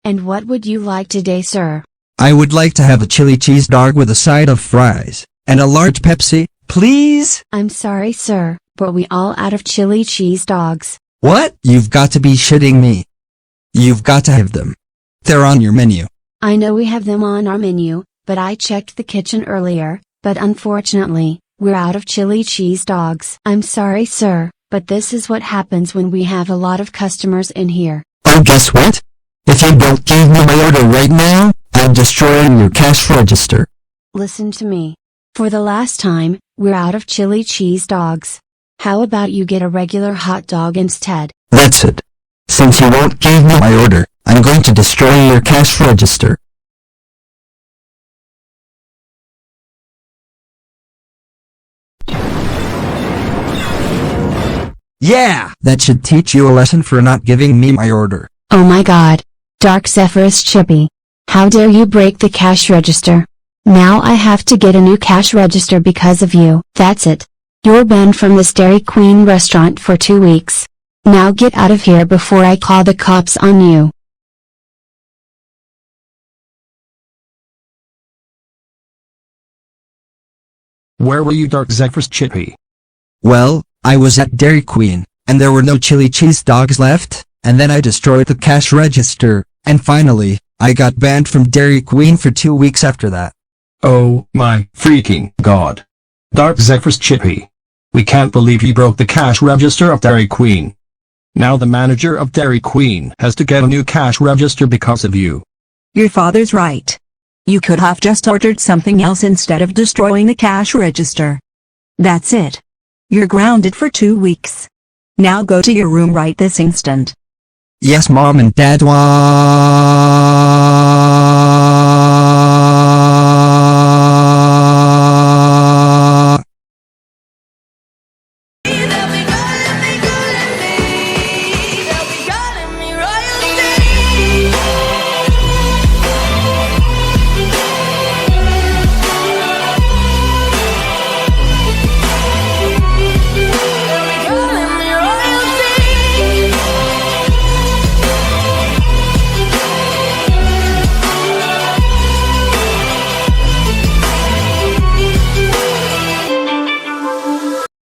And what would you like today, sir? I would like to have a chili cheese dog with a side of fries, and a large Pepsi, please. I'm sorry, sir, but we all out of chili cheese dogs. What? You've got to be shitting me. You've got to have them. They're on your menu. I know we have them on our menu, but I checked the kitchen earlier, but unfortunately, we're out of chili cheese dogs. I'm sorry, sir, but this is what happens when we have a lot of customers in here. Oh, guess what? If you don't give me my order right now, I'm destroying your cash register. Listen to me. For the last time, we're out of chili cheese dogs. How about you get a regular hot dog instead? That's it. Since you won't give me my order, I'm going to destroy your cash register. Yeah! That should teach you a lesson for not giving me my order. Oh my god. Dark Zephyrus Chippy. How dare you break the cash register? Now I have to get a new cash register because of you. That's it. You're banned from this Dairy Queen restaurant for 2 weeks. Now get out of here before I call the cops on you. Where were you, Dark Zephyrus Chippy? Well, I was at Dairy Queen, and there were no chili cheese dogs left, and then I destroyed the cash register, and finally, I got banned from Dairy Queen for 2 weeks after that. Oh my freaking god. Dark Zephyrus Chippy. We can't believe you broke the cash register of Dairy Queen. Now the manager of Dairy Queen has to get a new cash register because of you. Your father's right. You could have just ordered something else instead of destroying the cash register. That's it. You're grounded for 2 weeks. Now go to your room right this instant. Yes, Mom and Dad.